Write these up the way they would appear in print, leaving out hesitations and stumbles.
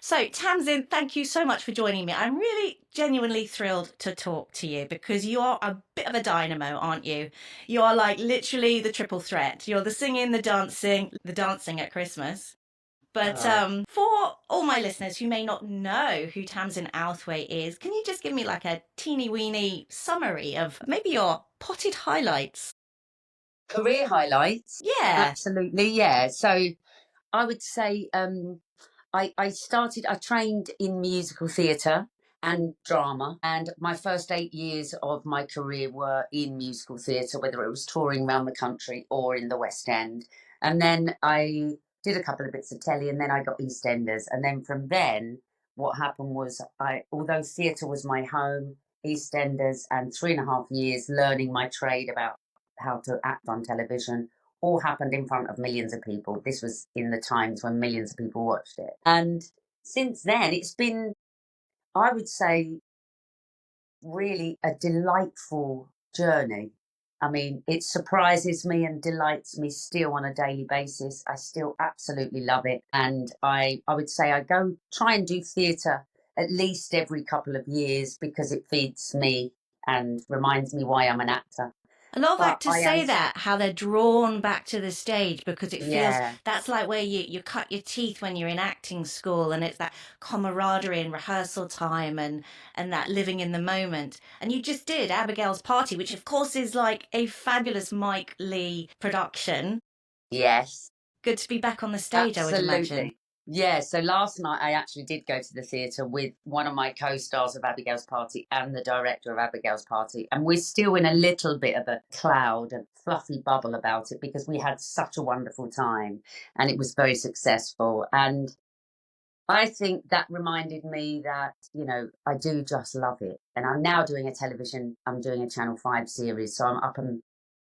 So, Tamzin, thank you so much for joining me. I'm really genuinely thrilled to talk to you because you are a bit of a dynamo, aren't you? You are like literally the triple threat. You're the singing, the dancing at Christmas. But Oh, for all my listeners who may not know who Tamzin Outhwaite is, can you just give me like a teeny weeny summary of maybe your potted highlights? career highlights. Yeah. Absolutely, yeah. So I would say I trained in musical theatre and drama, and my first 8 years of my career were in musical theatre, whether it was touring around the country or in the West End. And then I did a couple of bits of telly, and then I got EastEnders. And then from then, what happened was although theatre was my home, EastEnders and 3.5 years learning my trade about how to act on television all happened in front of millions of people. This was in the times when millions of people watched it. And since then, it's been, I would say, really a delightful journey. I mean, it surprises me and delights me still on a daily basis. I still absolutely love it. And I would say I go try and do theatre at least every couple of years because it feeds me and reminds me why I'm an actor. A lot of But actors say that, how they're drawn back to the stage because it feels yeah, that's like where you cut your teeth when you're in acting school, and it's that camaraderie and rehearsal time and that living in the moment. And you just did Abigail's Party, which of course is like a fabulous Mike Lee production. yes. Good to be back on the stage, I would imagine. Absolutely. Yeah, so last night I actually did go to the theatre with one of my co-stars of Abigail's Party and the director of Abigail's Party, and we're still in a little bit of a cloud and fluffy bubble about it because we had such a wonderful time and it was very successful. And I think that reminded me that, I do just love it. And I'm now doing I'm doing a Channel 5 series, so I'm up and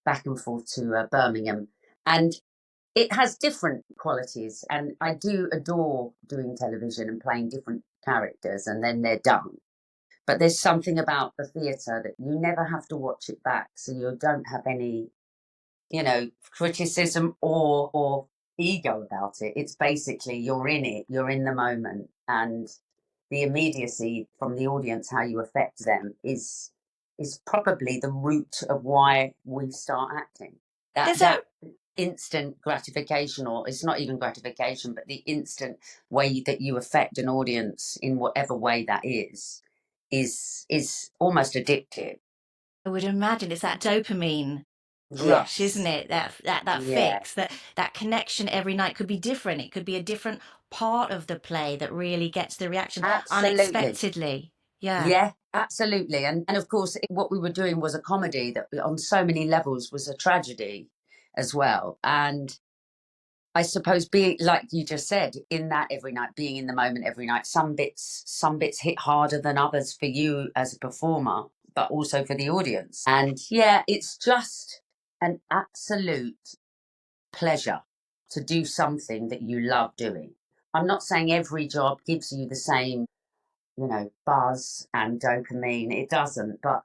back and forth to Birmingham. And it has different qualities, and I do adore doing television and playing different characters, and then they're done. But there's something about the theatre that you never have to watch it back, so you don't have any, criticism or ego about it. It's basically you're in it, you're in the moment, and the immediacy from the audience, how you affect them, is probably the root of why we start acting. That There's a that instant gratification, or it's not even gratification, but the instant way that you affect an audience in whatever way that is almost addictive. I would imagine it's that dopamine rush, isn't Yes. it? That Yeah. fix, that connection every night could be different. It could be a different part of the play that really gets the reaction Absolutely. unexpectedly. Yeah. Yeah, absolutely. And of course, what we were doing was a comedy that on so many levels was a tragedy as well. And I suppose being like you just said, in that every night, being in the moment every night, some bits hit harder than others for you as a performer, but also for the audience. And yeah, it's just an absolute pleasure to do something that you love doing. I'm not saying every job gives you the same, buzz and dopamine. It doesn't, but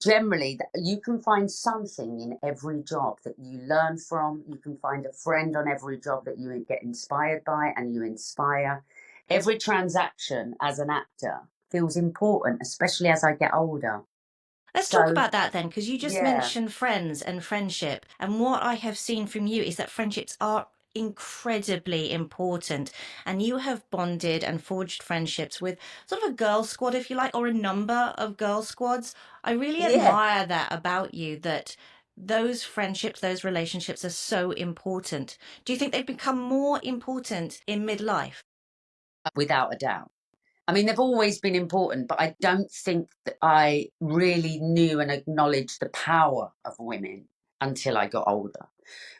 generally you can find something in every job that you learn from. You can find a friend on every job that you get inspired by and you inspire. Every transaction as an actor feels important, especially as I get older. Let's talk So about that then, because you just yeah, mentioned friends and friendship. And what I have seen from you is that friendships are incredibly important. And you have bonded and forged friendships with sort of a girl squad, if you like, or a number of girl squads. I really yeah, admire that about you, that those friendships, those relationships are so important. Do you think they've become more important in midlife? without a doubt. I mean, they've always been important, but I don't think that I really knew and acknowledged the power of women until I got older,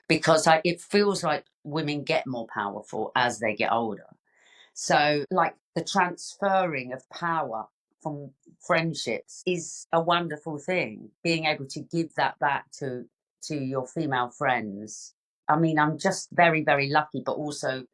because it feels like women get more powerful as they get older. So, like the transferring of power from friendships is a wonderful thing. Being able to give that back to your female friends. I mean, I'm just very, very lucky, but also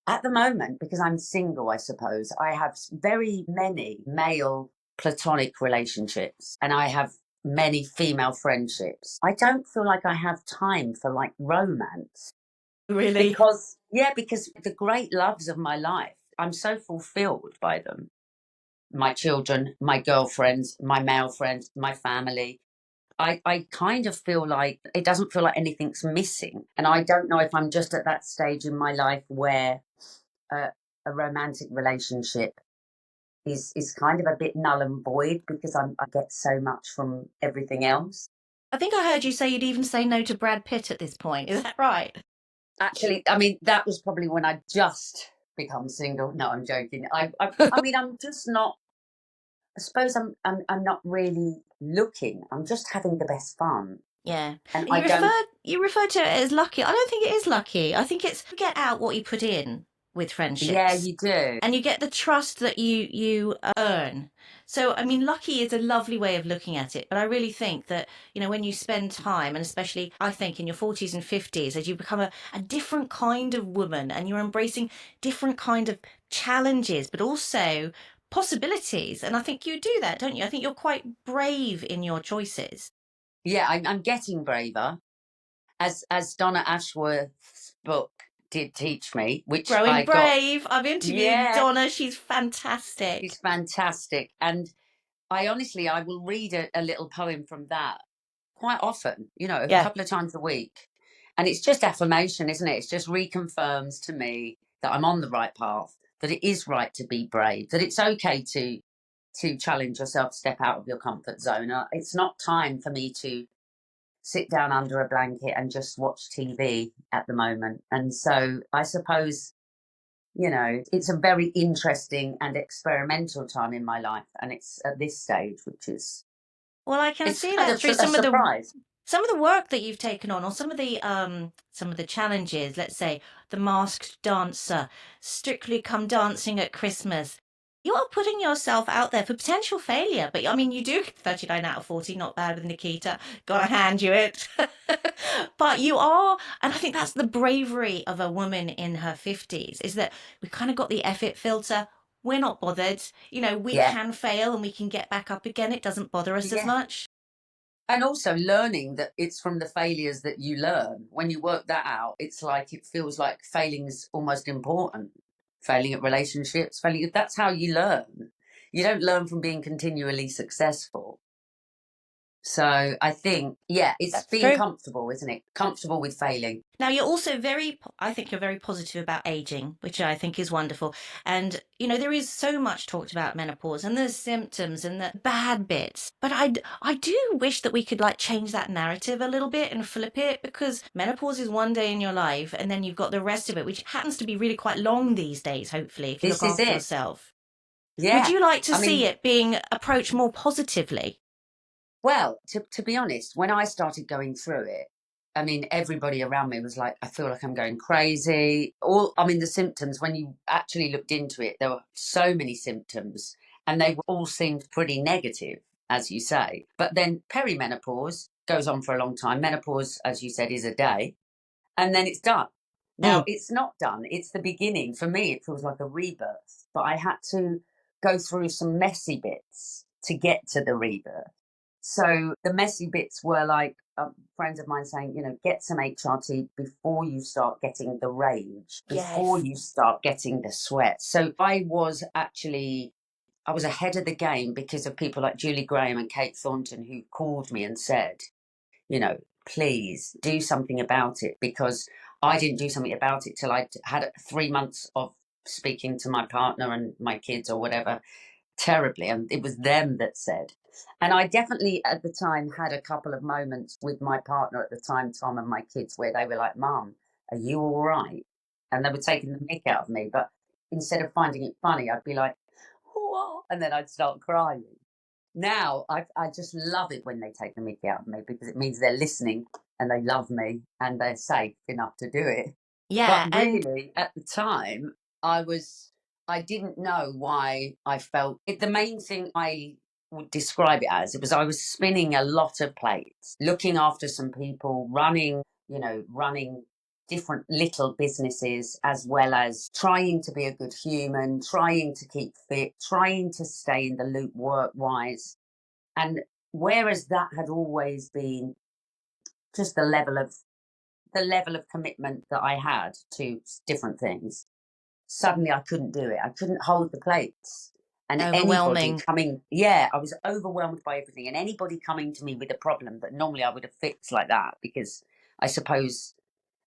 at the moment, because I'm single, I suppose, I have very many male platonic relationships and I have many female friendships. I don't feel like I have time for like romance. Really? because, yeah, because the great loves of my life, I'm so fulfilled by them. My children, my girlfriends, my male friends, my family. I kind of feel like it doesn't feel like anything's missing. And I don't know if I'm just at that stage in my life where uh, a romantic relationship is kind of a bit null and void because I get so much from everything else. I think I heard you say you'd even say no to Brad Pitt at this point. Is that right? Actually, I mean, that was probably when I just become single. No, I'm joking. I mean, I'm just not. I suppose I'm not really looking. I'm just having the best fun, Yeah. and And I you don't. referred to it as lucky. I don't think it is lucky. I think it's get out what you put in with Yeah, friendships. you do. And you get the trust that you earn. So I mean lucky is a lovely way of looking at it, but I really think that, when you spend time, and especially I think in your 40s and 50s, as you become a different kind of woman and you're embracing different kind of challenges, but also possibilities. And I think you do that, don't you? I think you're quite brave in your choices. Yeah, I'm getting braver, as Donna Ashworth's book did teach me, which Growing I got. brave. I've interviewed Yeah, Donna. She's she's fantastic. fantastic, and I will read a little poem from that quite often, a Yeah, couple of times a week. And it's just affirmation, isn't it? It's just reconfirms to me that I'm on the right path, that it is right to be brave, that it's okay to challenge yourself, step out of your comfort zone. It's not time for me to sit down under a blanket and just watch TV at the moment. And so I suppose, it's a very interesting and experimental time in my life. And it's at this stage, which is, well, I can it's see kind that of through a surprise. some of the work that you've taken on, or some of the challenges. Let's say the Masked Dancer, Strictly Come Dancing at Christmas. You are putting yourself out there for potential failure, but I mean, you do 39 out of 40, not bad with Nikita. Gotta hand you it. But you are, and I think that's the bravery of a woman in her 50s, is that we kind of got the effort filter. We're not bothered. We Yeah. can fail and we can get back up again. It doesn't bother us as Yeah. much. And also learning that it's from the failures that you learn. When you work that out, it's like it feels like failing is almost important. Failing at relationships, failing, that's how you learn. You don't learn from being continually successful. So I think, yeah, it's That's being true. comfortable, isn't it? Comfortable with failing. Now, you're also I think you're very positive about aging, which I think is wonderful. And, there is so much talked about menopause and the symptoms and the bad bits. But I do wish that we could like change that narrative a little bit and flip it, because menopause is one day in your life and then you've got the rest of it, which happens to be really quite long these days, hopefully, if you look This is after it. yourself. Would Yeah. you like to I see mean, it being approached more positively? well, to be honest, when I started going through it, I mean, everybody around me was like, I feel like I'm going crazy. I mean, the symptoms, when you actually looked into it, there were so many symptoms and they all seemed pretty negative, as you say. But then perimenopause goes on for a long time. Menopause, as you said, is a day and then it's done. Now, Mm. it's not done, it's the beginning. For me, it feels like a rebirth, but I had to go through some messy bits to get to the rebirth. So the messy bits were like friends of mine saying, get some HRT before you start getting the rage, before Yes. you start getting the sweat. So I was ahead of the game because of people like Julie Graham and Kate Thornton who called me and said, please do something about it, because I didn't do something about it till I had 3 months of speaking to my partner and my kids or whatever terribly. And it was them that said, and I definitely at the time had a couple of moments with my partner at the time, Tom, and my kids, where they were like, Mum, are you all right? And they were taking the mick out of me. But instead of finding it funny, I'd be like, what? And then I'd start crying. Now I just love it when they take the mickey out of me, because it means they're listening and they love me and they're safe enough to do it. But Yeah. And really, at the time, I was I didn't know why I felt it. The main thing I would describe it as, it was I was spinning a lot of plates, looking after some people, running different little businesses, as well as trying to be a good human, trying to keep fit, trying to stay in the loop work wise. And whereas that had always been just the level of the level of commitment that I had to different things, suddenly I couldn't do it. I couldn't hold the plates. And anybody Overwhelming. coming, yeah, I was overwhelmed by everything. And anybody coming to me with a problem that normally I would have fixed like that, because I suppose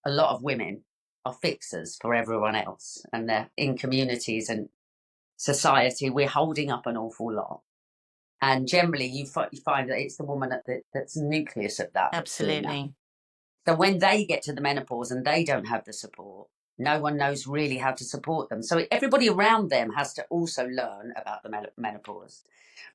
a lot of women are fixers for everyone else. And they're in communities and society, we're holding up an awful lot. And generally, you find that it's the woman that's the nucleus of that that's doing that. Absolutely. So when they get to the menopause and they don't have the support, no one knows really how to support them. So everybody around them has to also learn about the menopause.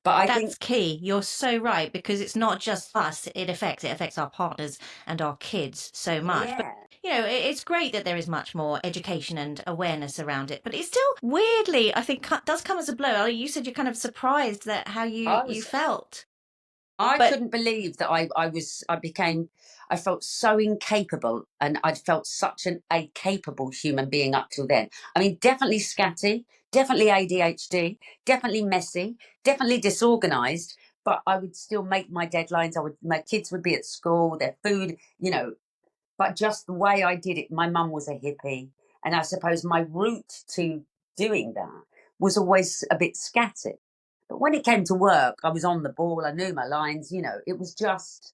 But I That's think, key. You're so right, because it's not just us, it affects our partners and our kids so much. But yeah, it's great that there is much more education and awareness around it, but it's still weirdly, I think, does come as a blow. You said you're kind of surprised that how you I you was felt. I But couldn't believe that I felt so incapable, and I'd felt such a capable human being up till then. I mean, definitely scatty, definitely ADHD, definitely messy, definitely disorganized, but I would still make my deadlines. My kids would be at school, their food, but just the way I did it, my mum was a hippie, and I suppose my route to doing that was always a bit scattered. But when it came to work, I was on the ball, I knew my lines, it was just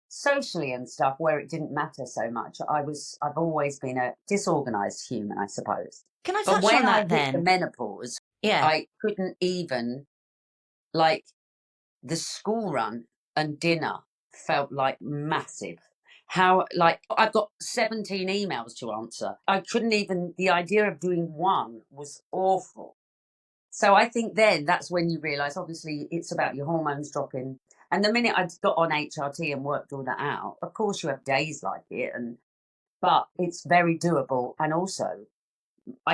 socially and stuff where it didn't matter so much. I've always been a disorganized human, I suppose. can I But touch when on I that hit the then? menopause, Yeah. I couldn't even, like, the school run and dinner felt like massive. How, like, I've got 17 emails to answer. I couldn't even, the idea of doing one was awful. So I think then that's when you realise, obviously, it's about your hormones dropping. And the minute I got on HRT and worked all that out, of course you have days like it, but it's very doable. And also,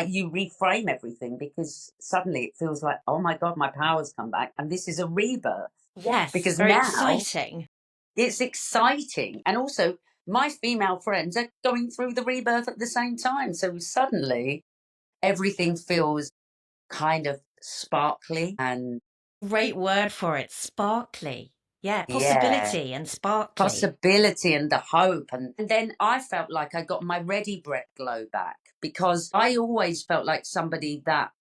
you reframe everything, because suddenly it feels like, oh my God, my power's come back, and this is a rebirth. Yes. Because Very now exciting. it's exciting. And also, my female friends are going through the rebirth at the same time. So suddenly everything feels kind of sparkly and, Great word for it. Sparkly. Yeah. yeah, Possibility and sparkly. possibility and the hope. And then I felt like I got my ready Brett glow back, because I always felt like somebody that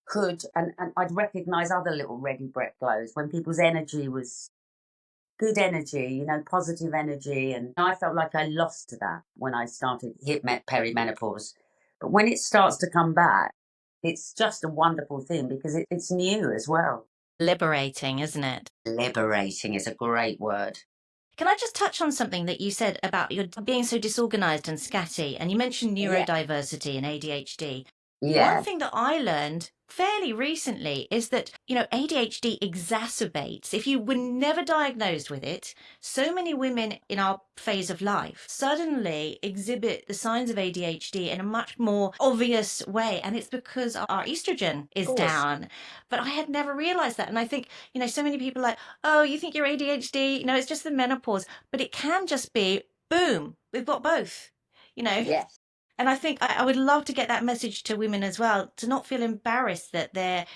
could, and I'd recognize other little ready Brett glows when people's energy was good energy, positive energy. And I felt like I lost that when I started hit perimenopause. But when it starts to come back, it's just a wonderful thing, because it's new as well. Liberating, isn't it? Liberating is a great word. Can I just touch on something that you said about your being so disorganized and scatty? And you mentioned Yeah. neurodiversity and ADHD. One Yeah. thing that I learned fairly recently is that, ADHD exacerbates. If you were never diagnosed with it, so many women in our phase of life suddenly exhibit the signs of ADHD in a much more obvious way. And it's because our estrogen Of is course. down. But I had never realized that. And I think, so many people are like, oh, you think you're ADHD? It's just the menopause. But it can just be, boom, we've got both, you know. Yes. And I think I would love to get that message to women as well, to not feel embarrassed that they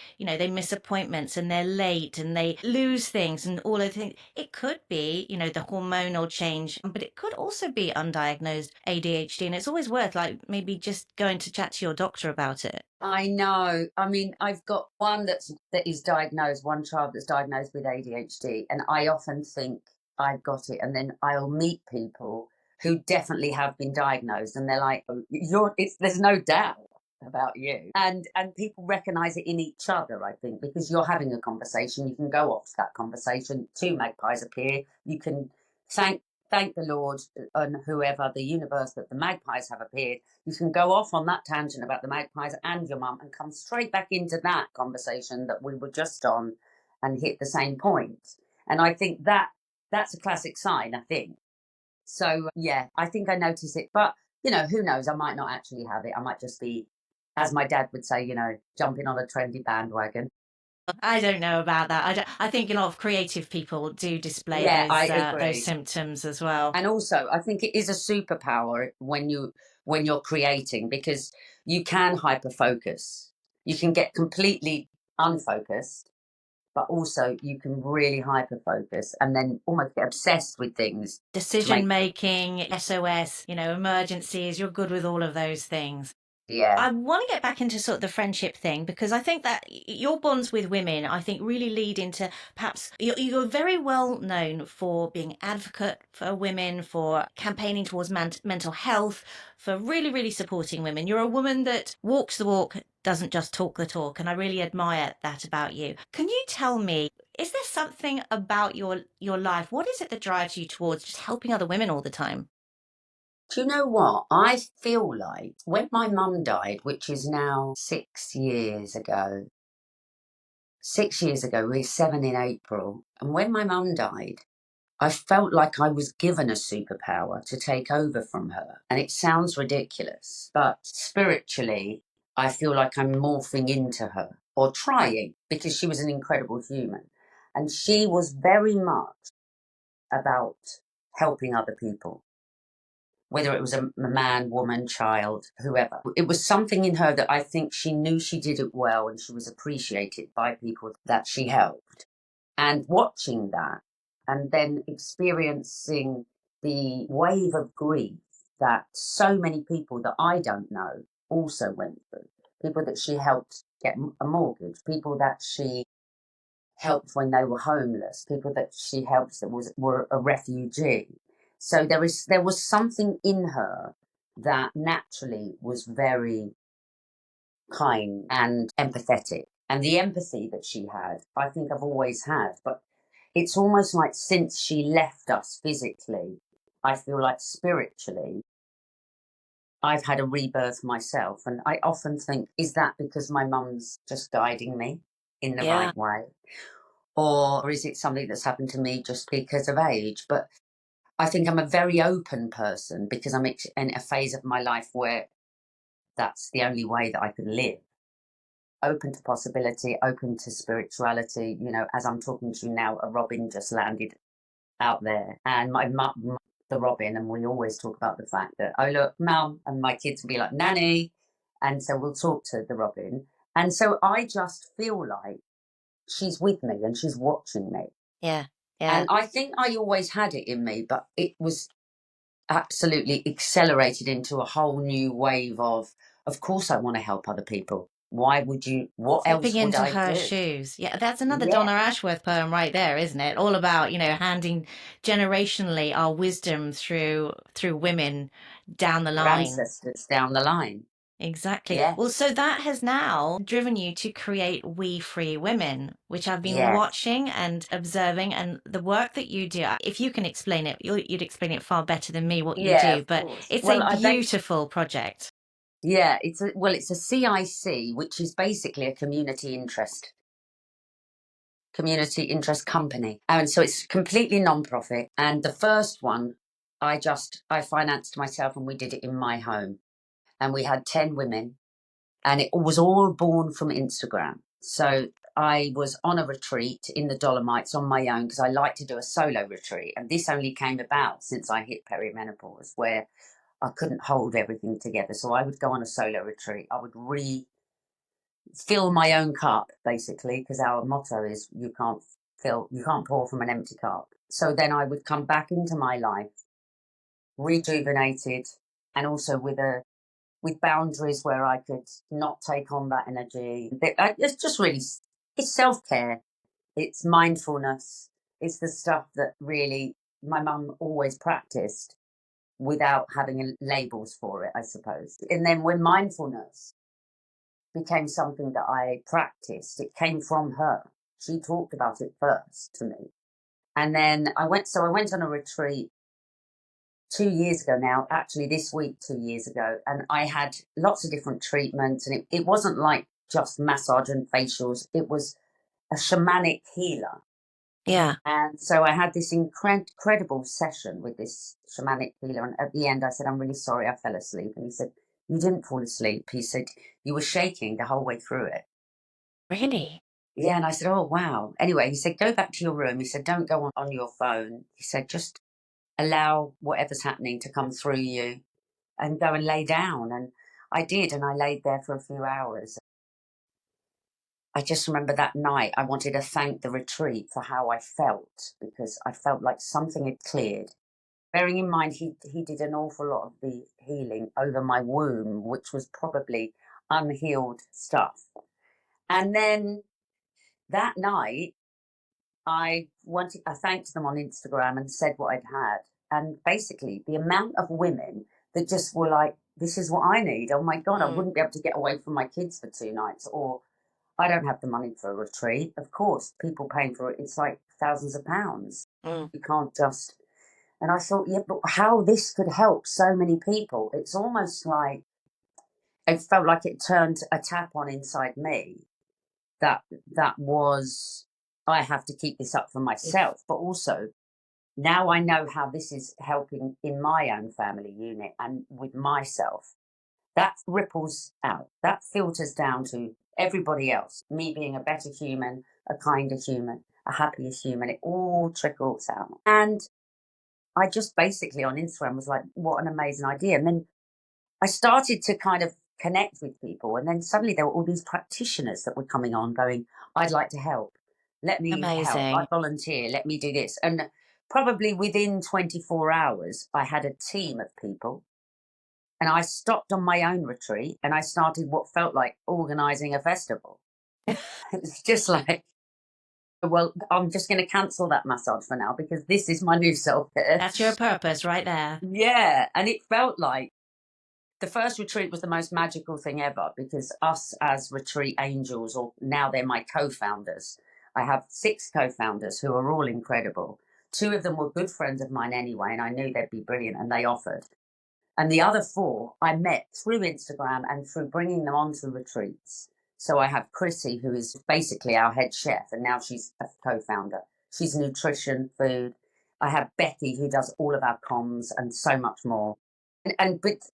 miss appointments and they're late and they lose things and all of the things. It could be, the hormonal change, but it could also be undiagnosed ADHD. And it's always worth, like, maybe just going to chat to your doctor about it. I know. I mean, I've got one child that's diagnosed with ADHD, and I often think I've got it, and then I'll meet people who definitely have been diagnosed, and they're like, "Oh, there's no doubt about you," and people recognise it in each other. I think, because you're having a conversation, you can go off that conversation. Two magpies appear. You can thank thank the Lord and whoever, the universe, that the magpies have appeared. You can go off on that tangent about the magpies and your mum and come straight back into that conversation that we were just on, and hit the same point. And I think that's a classic sign, I think. So yeah, I think I notice it. But who knows? I might not actually have it. I might just be, as my dad would say, jumping on a trendy bandwagon. I don't know about that. I think a lot of creative people do display Yeah, I those agree. symptoms as well. And also, I think it is a superpower when you're creating, because you can hyper focus. You can get completely unfocused, but also you can really hyper focus and then almost get obsessed with things to Decision make, making, SOS, emergencies, you're good with all of those things. yeah. I want to get back into sort of the friendship thing because I think that your bonds with women, I think, really lead into perhaps you're very well known for being advocate for women, for campaigning towards mental health, for really, really supporting women. You're a woman that walks the walk, doesn't just talk the talk, and I really admire that about you. Can you tell me? Is there something about your life? What is it that drives you towards just helping other women all the time? Do you know what? I feel like when my mum died, which is now 6 years ago, 6 years ago, we were 7 in April, and when my mum died, I felt like I was given a superpower to take over from her. And it sounds ridiculous, but spiritually, I feel like I'm morphing into her or trying because she was an incredible human. And she was very much about helping other people, whether it was a man, woman, child, whoever. It was something in her that I think she knew she did it well and she was appreciated by people that she helped. And watching that and then experiencing the wave of grief that so many people that I don't know also went through. People that she helped get a mortgage, people that she helped when they were homeless, people that she helped that were a refugee. So there was something in her that naturally was very kind and empathetic. And the empathy that she had, I think I've always had. But it's almost like since she left us physically, I feel like spiritually, I've had a rebirth myself. And I often think, is that because my mum's just guiding me in the Yeah. right way? Or is it something that's happened to me just because of age? But I think I'm a very open person because I'm in a phase of my life where that's the only way that I can live. Open to possibility, open to spirituality. You know, as I'm talking to you now, a robin just landed out there, and my mum, the robin, and we always talk about the fact that, oh look, mum, and my kids will be like, nanny, and so we'll talk to the robin, and so I just feel like she's with me and she's watching me, Yeah. Yeah. and I think I always had it in me, but it was absolutely accelerated into a whole new wave of course I want to help other people. Why would you? What Stepping else would into I her do? shoes. Yeah, that's another Yeah, Donna Ashworth poem right there, isn't it? All about, handing generationally our wisdom through women down the our line. ancestors down the line. Exactly. Well, Yes, so that has now driven you to create We Free Women, which I've been yes. watching and observing, and the work that you do. If you can explain it, you'd explain it far better than me what you Yeah, do, of but course. it's a Well, I base beautiful project. yeah, it's a CIC, which is basically a community interest company. And so it's completely non-profit. And the first one, I financed myself and we did it in my home. And we had 10 women and it was all born from Instagram. So I was on a retreat in the Dolomites on my own because I like to do a solo retreat. And this only came about since I hit perimenopause, where I couldn't hold everything together. So I would go on a solo retreat. I would fill my own cup, basically, because our motto is you can't pour from an empty cup. So then I would come back into my life rejuvenated and also with boundaries where I could not take on that energy. It's just really, it's self-care, it's mindfulness, it's the stuff that really my mum always practiced without having labels for it, I suppose. And then when mindfulness became something that I practiced, it came from her. She talked about it first to me. And then I went on a retreat 2 years ago now, actually this week, 2 years ago, and I had lots of different treatments. And it wasn't like just massage and facials, it was a shamanic healer. Yeah. And so I had this incredible session with this shamanic healer. And at the end, I said, I'm really sorry I fell asleep. And he said, you didn't fall asleep. He said, you were shaking the whole way through it. Really? Yeah. And I said, oh, wow. Anyway, he said, go back to your room. He said, don't go on your phone. He said, just allow whatever's happening to come through you and go and lay down. And I did. And I laid there for a few hours. I just remember that night I wanted to thank the retreat for how I felt, because I felt like something had cleared. Bearing in mind he did an awful lot of the healing over my womb, which was probably unhealed stuff. And then that night I thanked them on Instagram and said what I'd had. And basically the amount of women that just were like, this is what I need. Oh my God, I Mm, wouldn't be able to get away from my kids for 2 nights, or I don't have the money for a retreat. Of course, people paying for it, it's like thousands of pounds. mm. You can't just. And I thought, yeah, but how this could help so many people. It's almost like it felt like it turned a tap on inside me that that was, I have to keep this up for If myself, but also now I know how this is helping in my own family unit and with myself. That ripples out, that filters down to everybody else. Me being a better human, a kinder human, a happier human, it all trickles out. And I just basically on Instagram was like, what an amazing idea. And then I started to kind of connect with people. And then suddenly there were all these practitioners that were coming on going, I'd like to help. Let me help. I amazing. volunteer. Let me do this. And probably within 24 hours, I had a team of people. And I stopped on my own retreat and I started what felt like organizing a festival. It's just like, well, I'm just going to cancel that massage for now because this is my new self care. That's your purpose right there. Yeah. And it felt like the first retreat was the most magical thing ever because us as retreat angels, or now they're my co founders, I have 6 co founders who are all incredible. 2 of them were good friends of mine anyway, and I knew they'd be brilliant, and they offered. And the other 4 I met through Instagram and through bringing them onto retreats. So I have Chrissy, who is basically our head chef, and now she's a co founder. She's nutrition, food. I have Becky, who does all of our comms and so much more. And with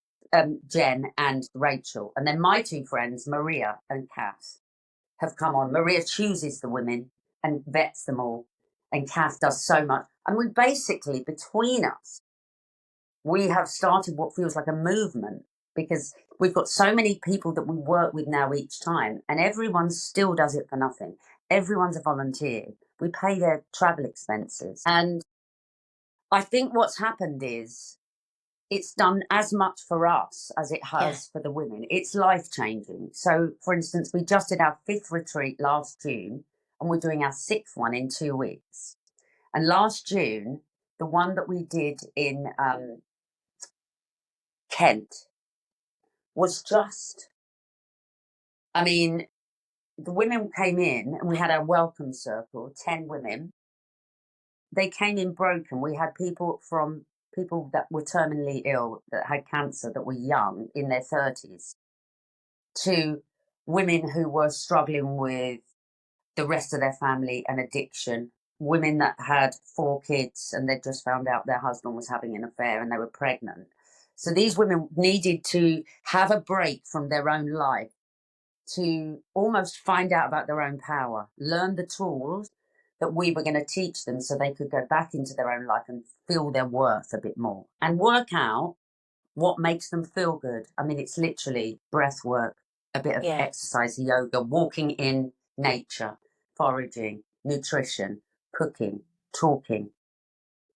Jen and Rachel. And then my 2 friends, Maria and Kath, have come on. Maria chooses the women and vets them all. And Kath does so much. And we basically, between us, we have started what feels like a movement because we've got so many people that we work with now each time, and everyone still does it for nothing. Everyone's a volunteer. We pay their travel expenses. And I think what's happened is it's done as much for us as it Yeah. has for the women. It's life changing. So, for instance, we just did our 5th retreat last June, and we're doing our 6th one in 2 weeks. And last June, the one that we did in Kent was just, I mean, the women came in and we had our welcome circle, 10 women. They came in broken. We had people that were terminally ill, that had cancer, that were young in their 30s, to women who were struggling with the rest of their family and addiction, women that had 4 kids and they'd just found out their husband was having an affair and they were pregnant. So these women needed to have a break from their own life to almost find out about their own power, learn the tools that we were going to teach them so they could go back into their own life and feel their worth a bit more and work out what makes them feel good. I mean, it's literally breath work, a bit of Yeah. exercise, yoga, walking in nature, foraging, nutrition, cooking, talking.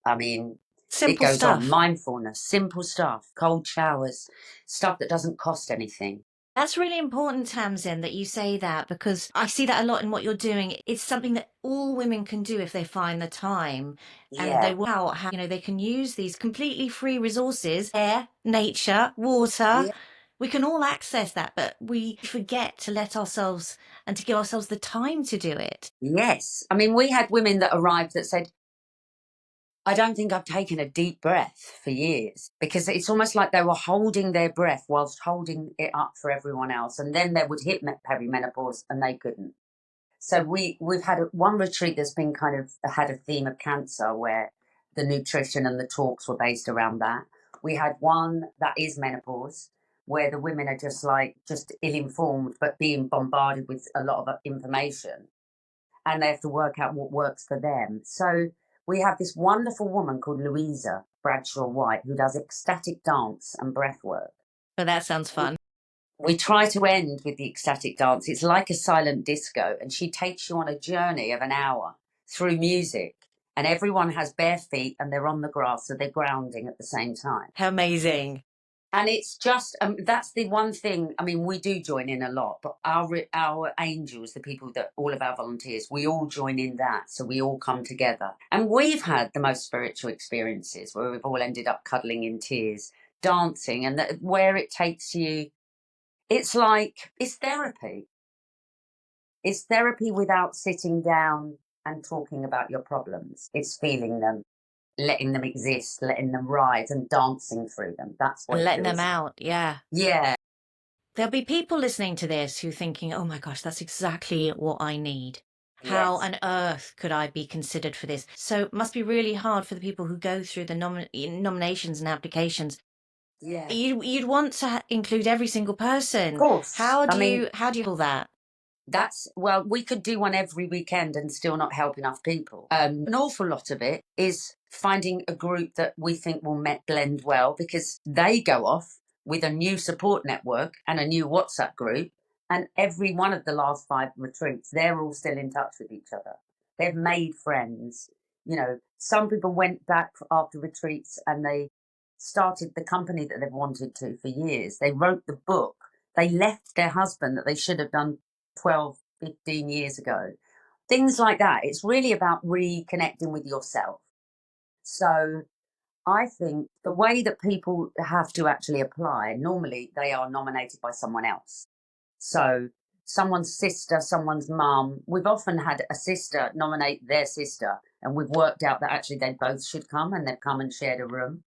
I mean, it Simple goes on. stuff. Mindfulness, simple stuff, cold showers, stuff that doesn't cost anything. That's really important, Tamzin, that you say that because I see that a lot in what you're doing. It's something that all women can do if they find the time and they Yeah, work out how, they can use these completely free resources, air, nature, water. yeah, We can all access that, but we forget to let ourselves and to give ourselves the time to do it. yes. I mean, we had women that arrived that said, I don't think I've taken a deep breath for years, because it's almost like they were holding their breath whilst holding it up for everyone else. And then they would hit perimenopause and they couldn't. So we've had one retreat that's been kind of had a theme of cancer where the nutrition and the talks were based around that. We had one that is menopause where the women are just ill informed but being bombarded with a lot of information, and they have to work out what works for them. So we have this wonderful woman called Louisa Bradshaw White who does ecstatic dance and breath work. So that sounds fun. We try to end with the ecstatic dance. It's like a silent disco, and she takes you on a journey of an hour through music. And everyone has bare feet and they're on the grass, so they're grounding at the same time. How amazing. And it's just that's the one thing. I mean, we do join in a lot, but our angels, the people that all of our volunteers, we all join in that, so we all come together. And we've had the most spiritual experiences where we've all ended up cuddling in tears, dancing, and where it takes you. It's like it's therapy. It's therapy without sitting down and talking about your problems. It's feeling them, letting them exist, letting them rise, and dancing through them. That's what And it letting them feels. out. Yeah. Yeah. There'll be people listening to this who thinking, oh my gosh, that's exactly what I need. How Yes. on earth could I be considered for this? So it must be really hard for the people who go through the nominations and applications. Yeah. You'd want to include every single Of person. course. I mean, How do you call that? that's well, we could do one every weekend and still not help enough people. An awful lot of it is finding a group that we think will blend well because they go off with a new support network and a new WhatsApp group. And every one of the last 5 retreats, they're all still in touch with each other. They've made friends. You know, some people went back after retreats and they started the company that they've wanted to for years. They wrote the book. They left their husband that they should have done 12, 15 years ago. Things like that. It's really about reconnecting with yourself. So I think the way that people have to actually apply, normally they are nominated by someone else. So someone's sister, someone's mum. We've often had a sister nominate their sister, and we've worked out that actually they both should come, and they've come and shared a room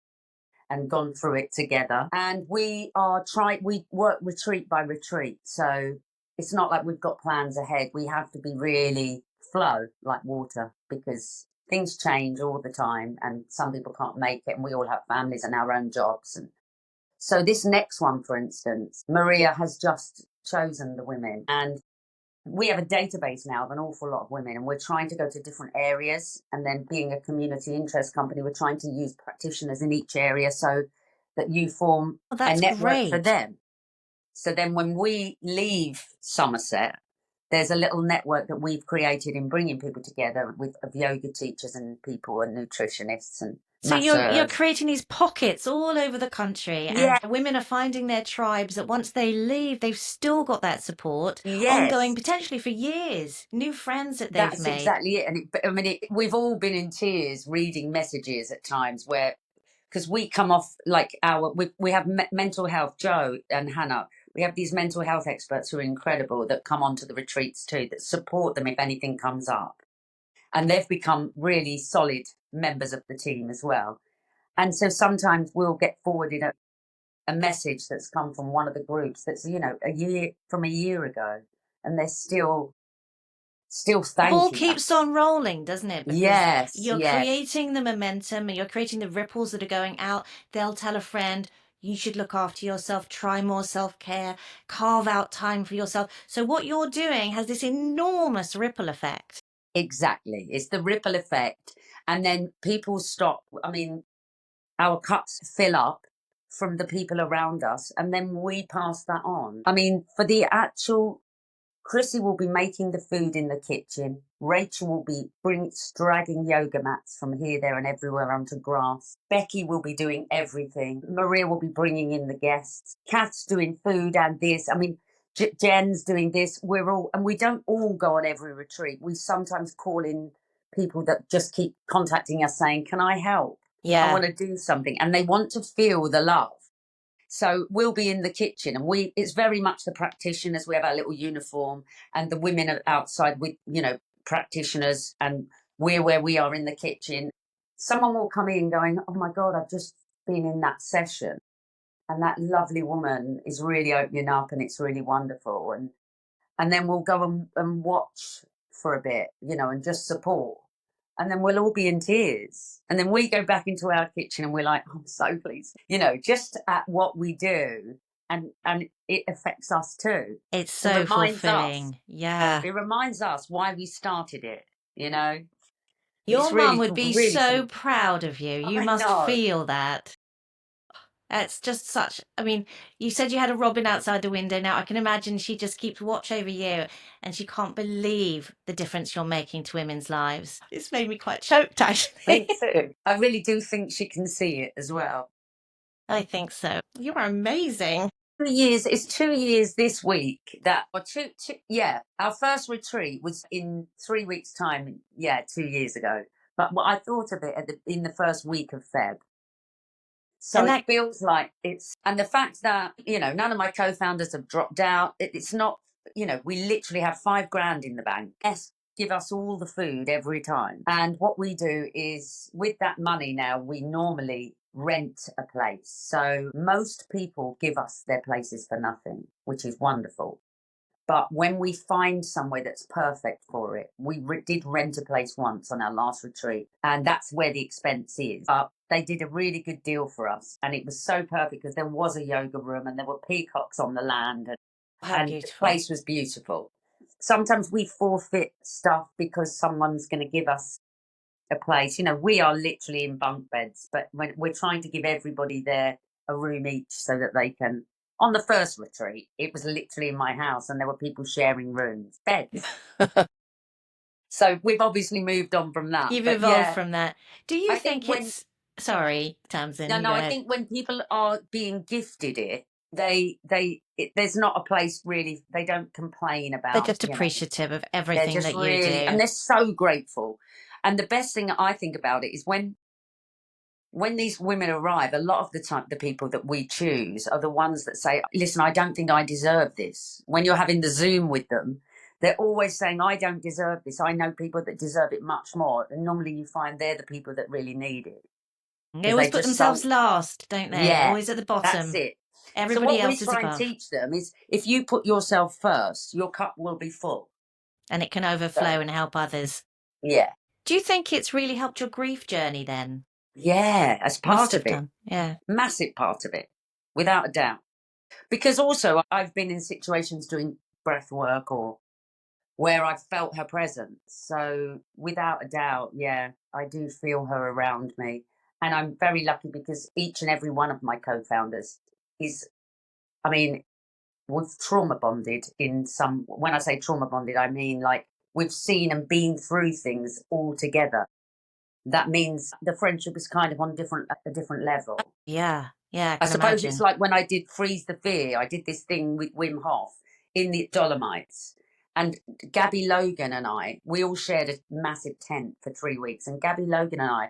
and gone through it together. And we work retreat by retreat. So it's not like we've got plans ahead. We have to be really flow like water because things change all the time and some people can't make it and we all have families and our own jobs. And so this next one, for instance, Maria has just chosen the women and we have a database now of an awful lot of women and we're trying to go to different areas, and then being a community interest company, we're trying to use practitioners in each area so that you form Oh, a that's network for great. them. So then when we leave Somerset, there's a little network that we've created in bringing people together with of yoga teachers and people and nutritionists and So you're masseurs. creating these pockets all over the country, and Yeah. women are finding their tribes that once they leave, they've still got that support ongoing Yes. potentially for years, new friends that they've That's made. exactly it. And I mean, we've all been in tears reading messages at times where, because we come off like we have mental health, Joe and Hannah. We have these mental health experts who are incredible that come onto the retreats too, that support them if anything comes up. And they've become really solid members of the team as well. And so sometimes we'll get forwarded a message that's come from one of the groups that's, a year ago. And they're still The ball thanking keeps us. on rolling, doesn't it? Because Yes, you're yes, creating the momentum and you're creating the ripples that are going out. They'll tell a friend, you should look after yourself, try more self care, carve out time for yourself. So, what you're doing has this enormous ripple effect. exactly. It's the ripple effect. And then people stop. I mean, our cups fill up from the people around us, and then we pass that on. I mean, for the actual Chrissy will be making the food in the kitchen. Rachel will be dragging yoga mats from here, there, and everywhere onto grass. Becky will be doing everything. Maria will be bringing in the guests. Kath's doing food and this. I mean, Jen's doing this. And we don't all go on every retreat. We sometimes call in people that just keep contacting us saying, "Can I help? I Yeah. want to do something," and they want to feel the love. So we'll be in the kitchen and it's very much the practitioners. We have our little uniform and the women are outside with, practitioners, and we're where we are in the kitchen. Someone will come in going, "Oh my God, I've just been in that session. And that lovely woman is really opening up and it's really wonderful." And then we'll go and watch for a bit, and just support. And then we'll all be in tears. And then we go back into our kitchen and we're like, "I'm so pleased," just at what we do. And it affects us too. It's It so reminds us. fulfilling. Yeah. It reminds us why we started it, you know. Your It's mum really, would be really so cool. proud of you. You I must know. feel that. It's just such, I mean, you said you had a robin outside the window. Now I can imagine she just keeps watch over you and she can't believe the difference you're making to women's lives. It's made me quite choked, Me actually. too. I really do think she can see it as well. I think so. You are amazing. 2 years, it's 2 years this week that, or yeah, our first retreat was in 3 weeks' time, yeah, 2 years ago. But what I thought of it in the first week of Feb. So And it that, feels like and the fact that, none of my co founders have dropped out, it's not, we literally have 5 grand in the bank. Yes, give us all the food every time. And what we do is with that money now, we normally rent a place. So most people give us their places for nothing, which is wonderful. But when we find somewhere that's perfect for it, we did rent a place once on our last retreat, and that's where the expense is. But they did a really good deal for us, and it was so perfect because there was a yoga room and there were peacocks on the land, how and the beautiful. place was beautiful. Sometimes we forfeit stuff because someone's going to give us a place. We are literally in bunk beds, but when we're trying to give everybody there a room each so that they can. On the first retreat, it was literally in my house, and there were people sharing rooms, beds. So we've obviously moved on from that. You've But evolved yeah, from that. Do you I think think when it's, sorry, Tamsin, no, you no, go I ahead. think when people are being gifted it, there's not a place really. They don't complain They're about, just appreciative of they're everything just that you really, do. and they're so grateful. And the best thing I think about it is when these women arrive, a lot of the time, the people that we choose are the ones that say, listen, I don't think I deserve this. When you're having the Zoom with them, they're always saying, I don't deserve this. I know people that deserve it much more. And normally you find they're the people that really need it They because always they put just themselves so, last, don't they? yeah, Always at the that's bottom. it. So Everybody what we else is try and above, teach them is if you put yourself first, your cup will be full. and it can overflow So, and help others. yeah. Do you think it's really helped your grief journey then? Yeah, as Must part have of it, done. Yeah. massive part of it, without a doubt. Because also I've been in situations doing breath work or where I've felt her presence. So without a doubt, yeah, I do feel her around me. And I'm very lucky because each and every one of my co-founders is, I mean, we've trauma bonded in some, when I say trauma bonded, I mean like we've seen and been through things all together. That means the friendship is kind of on a different level. Yeah. Yeah, I I can suppose it's imagine. like when I did Freeze the Fear, I did this thing with Wim Hof in the Dolomites. And Gabby Logan and I, we all shared a massive tent for 3 weeks. And Gabby Logan and I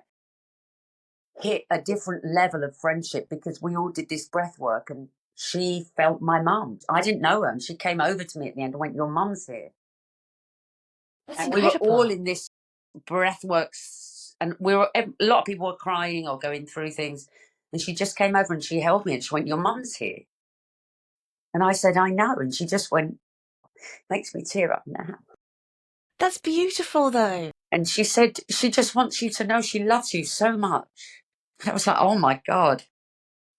hit a different level of friendship because we all did this breath work and she felt my mum. I didn't know her. And she came over to me at the end and went, your mum's here. That's And we were all incredible. in this breath works. And a lot of people were crying or going through things. And she just came over and she held me and she went, your mum's here. And I said, I know. And she just went, makes me tear up now. That's beautiful, though. And she said, she just wants you to know she loves you so much. And I was like, oh my God.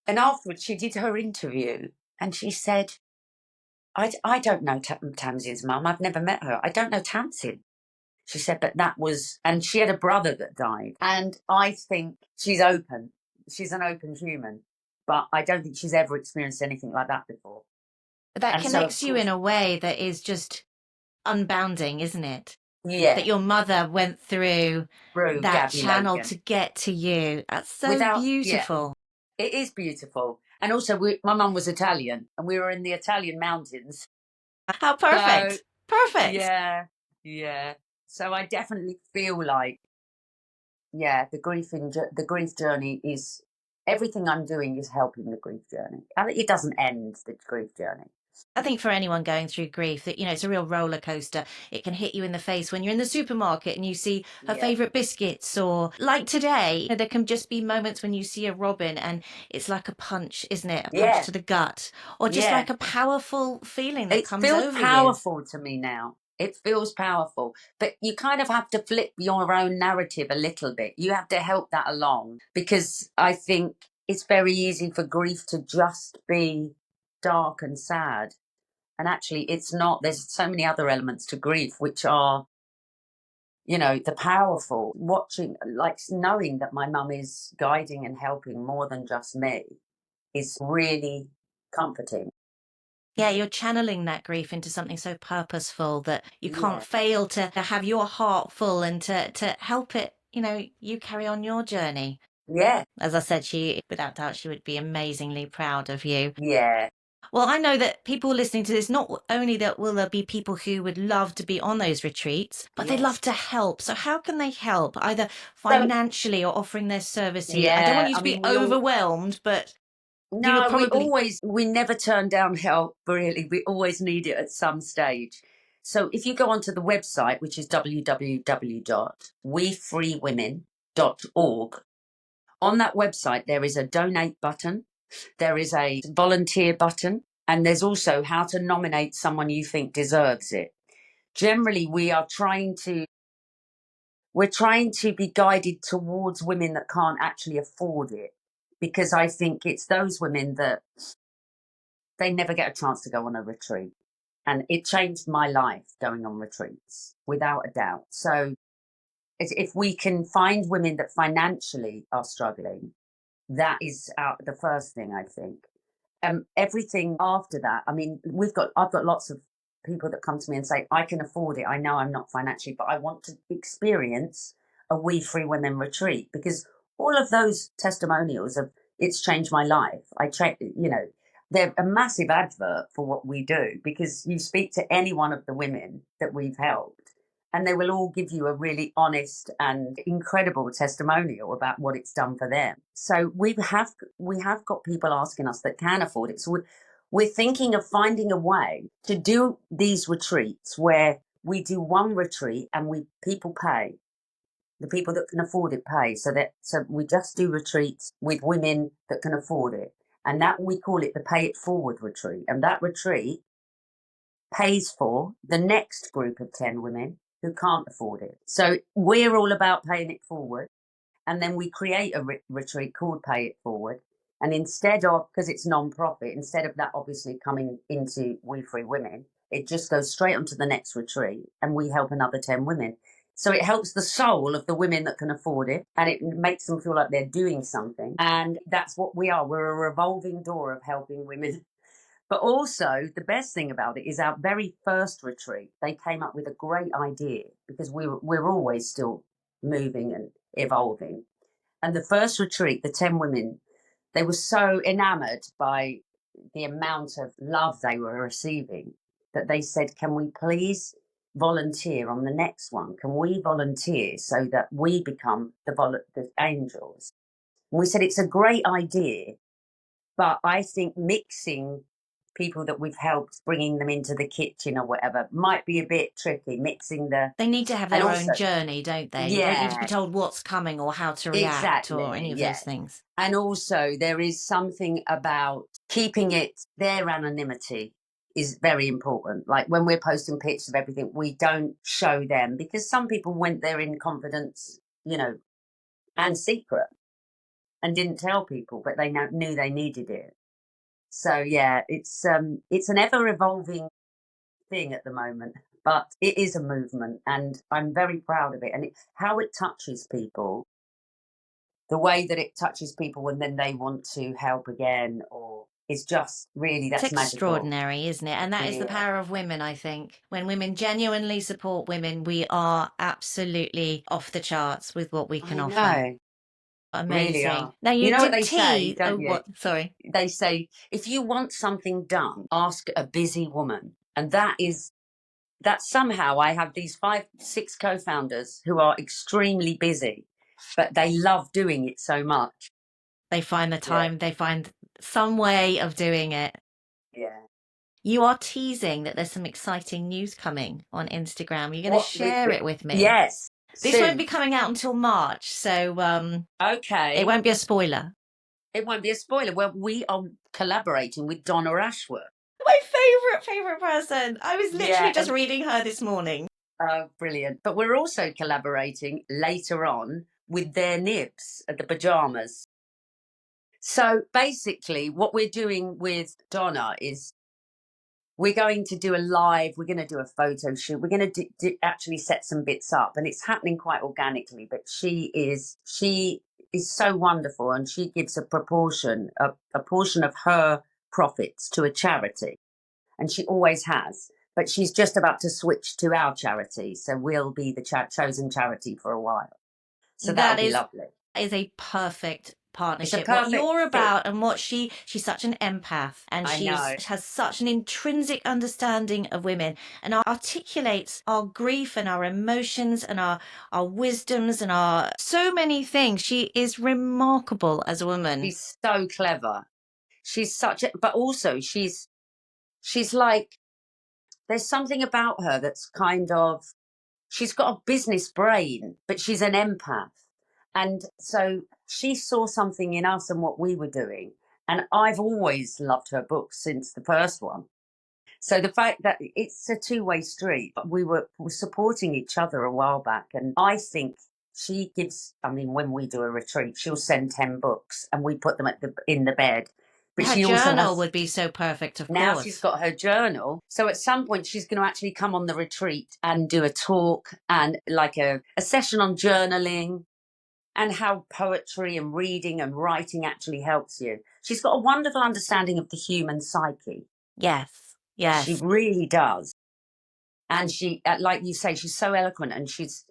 And afterwards, she did her interview and she said, I don't know Tamsin's mum. I've never met her. I don't know Tamsin. She said, but that was, and she had a brother that died. And I think she's open. She's an open human. But I don't think she's ever experienced anything like that before. That And so, of connects you in course, a way that is just unbounding, isn't it? That yeah, your mother went through through that Gabby channel Logan. to get to you. That's so Yeah, beautiful. it is beautiful. And also, my mum was Italian and we were in the Italian mountains. How So, perfect. Perfect. yeah, yeah. So I definitely feel like, yeah, the grief journey is everything I'm doing is helping the grief journey. I mean, it doesn't end the grief journey. I think for anyone going through grief that, it's a real roller coaster. It can hit you in the face when you're in the supermarket and you see her Yeah, favorite biscuits, or like today, there can just be moments when you see a robin and it's like a punch, isn't it? A punch yeah, to the gut, or just yeah. like a powerful feeling that It comes feels over you. powerful to me now. It feels powerful, but you kind of have to flip your own narrative a little bit. You have to help that along because I think it's very easy for grief to just be dark and sad. And actually, it's not. There's so many other elements to grief, which are, the powerful. Watching, like knowing that my mum is guiding and helping more than just me is really comforting. Yeah, you're channeling that grief into something so purposeful that you can't Yeah. fail to have your heart full and to help it, you carry on your journey. Yeah. As I said, without doubt, she would be amazingly proud of you. Yeah. Well, I know that people listening to this, not only that will there be people who would love to be on those retreats, but they'd Yes. love to help. So how can they help, either So, financially or offering their services? I don't want yeah, you I to be mean, we all, overwhelmed, but you'll no, probably we never turn down help, really. We always need it at some stage. So if you go onto the website, which is www.wefreewomen.org, on that website, there is a donate button, there is a volunteer button, and there's also how to nominate someone you think deserves it. Generally, we're trying to be guided towards women that can't actually afford it, because I think it's those women that they never get a chance to go on a retreat. And it changed my life going on retreats, without a doubt. So if we can find women that financially are struggling, that is the first thing, I think. Everything after that, I mean, I've got lots of people that come to me and say, I can afford it. I know I'm not financially, but I want to experience a We Free Women retreat, because all of those testimonials of it's changed my life. They're a massive advert for what we do, because you speak to any one of the women that we've helped and they will all give you a really honest and incredible testimonial about what it's done for them. So we have got people asking us that can afford it. So we're thinking of finding a way to do these retreats where we do one retreat and people pay. The people that can afford it pay. So we just do retreats with women that can afford it. And that we call it the Pay It Forward retreat. And that retreat pays for the next group of 10 women who can't afford it. So we're all about paying it forward. And then we create a retreat called Pay It Forward. And instead of, because it's non-profit, instead of that obviously coming into We Free Women, it just goes straight onto the next retreat and we help another 10 women. So it helps the soul of the women that can afford it, and it makes them feel like they're doing something. And that's what we are. We're a revolving door of helping women. But also, the best thing about it is our very first retreat, they came up with a great idea, because we're always still moving and evolving. And the first retreat, the 10 women, they were so enamored by the amount of love they were receiving that they said, can we please volunteer on the next one? Can we volunteer so that we become the angels? And we said, it's a great idea, but I think mixing people that we've helped, bringing them into the kitchen or whatever, might be a bit tricky. they need to have And their also, own journey, don't they? You don't need to be yeah, told what's coming or how to react or exactly, any of yeah. those things. And also, there is something about keeping their anonymity is very important. Like when we're posting pictures of everything, we don't show them, because some people went there in confidence, and secret, and didn't tell people, but they knew they needed it. So yeah, it's an ever evolving thing at the moment, but it is a movement, and I'm very proud of it. And how it touches people, the way that it touches people, and then they want to help again, or it's just really, It's that's magical. extraordinary, isn't it? And that is the Yeah, power of women, I think. When women genuinely support women, we are absolutely off the charts with what we can I offer. know, really Amazing. are. Now, You you know what did they say, tea. Oh, don't you? what? Sorry. They say if you want something done, ask a busy woman, and that somehow I have these 5, 6 co-founders who are extremely busy, but they love doing it so much. They find the Yeah, time, they find some way of doing it. yeah. You are teasing that there's some exciting news coming on Instagram. You're going to What? share it with me. Yes, This won't be soon. coming out until March, so it Okay, won't be a spoiler. it won't be a spoiler. Well, we are collaborating with Donna Ashworth. My favorite person. I was literally Yeah, just reading her this morning. oh, brilliant. But we're also collaborating later on with their nibs, the pajamas. So basically, what we're doing with Donna is we're going to do we're going to do a photo shoot. We're going to actually set some bits up, and it's happening quite organically. But she is so wonderful, and she gives a portion of her profits to a charity, and she always has. But she's just about to switch to our charity, so we'll be the chosen charity for a while. So that'll That be is lovely. is a perfect It's a partnership. What perfect you're fit. about and what she's such an empath, and I she's know. has such an intrinsic understanding of women, and articulates our grief and our emotions and our wisdoms and our so many things. She is remarkable as a woman. She's so clever. She's such a, but also she's like, there's something about her that's kind of, she's got a business brain, but she's an empath. And so she saw something in us and what we were doing. And I've always loved her books since the first one. So the fact that it's a two-way street, we were supporting each other a while back. And I think she gives, I mean, when we do a retreat, she'll send 10 books and we put them in the bed. But Her she also journal has, would be so perfect, of now she's course. got her journal. So at some point she's going to actually come on the retreat and do a talk and like a session on journaling and how poetry and reading and writing actually helps you. She's got a wonderful understanding of the human psyche. Yes, She yes. really does. And she, like you say, she's so eloquent and she's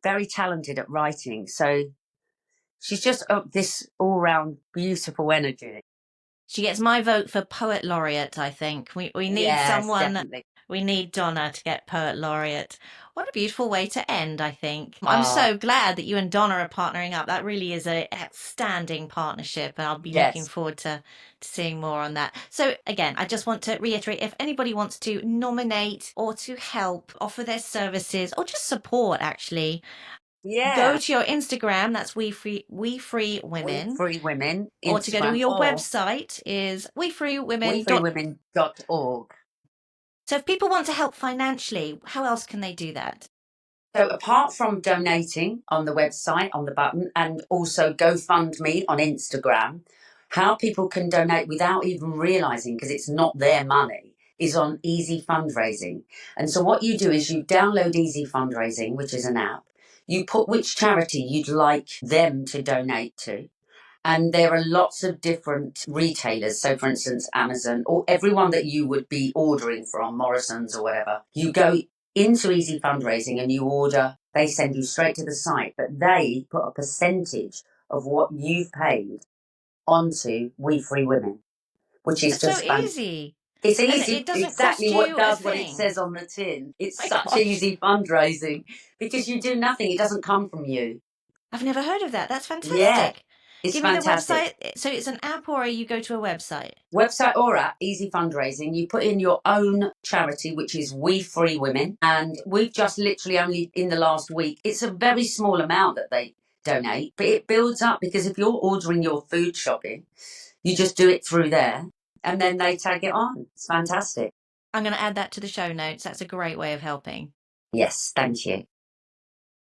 very talented at writing. So she's just this all round beautiful energy. She gets my vote for poet laureate, I think. We need Yes, someone, definitely. we need Donna to get poet laureate. What a beautiful way to end, I think. I'm Ah, so glad that you and Donna are partnering up. That really is a outstanding partnership, and I'll be looking yes. forward to seeing more on that. So again, I just want to reiterate, if anybody wants to nominate or to help, offer their services, or just support actually, go Yeah. to your Instagram, that's We Free We Women, Free Women, or to go to Instagram, your or website is wefreewomen. wefreewomen.org. So if people want to help financially, how else can they do that? So apart from donating on the website, on the button, and also GoFundMe on Instagram, how people can donate without even realizing, because it's not their money, is on Easy Fundraising. And so what you do is you download Easy Fundraising, which is an app. You put which charity you'd like them to donate to. And there are lots of different retailers. So, for instance, Amazon, or everyone that you would be ordering from, Morrison's or whatever. You go into Easy Fundraising and you order, they send you straight to the site, but they put a percentage of what you've paid onto We Free Women, which is That's so just fun. easy. It's And easy, it doesn't exactly cost what you a does what it thing. says on the tin. It's My such gosh. easy fundraising because you do nothing, it doesn't come from you. I've never heard of that. That's Yeah, fantastic. it's Give me the fantastic. website. So it's an app or you go to a website? Website or app, Easy Fundraising. You put in your own charity, which is We Free Women. And we've just literally only in the last week, it's a very small amount that they donate, but it builds up because if you're ordering your food shopping, you just do it through there and then they tag it on. It's fantastic. I'm going to add that to the show notes. That's a great way of helping. Yes, thank you.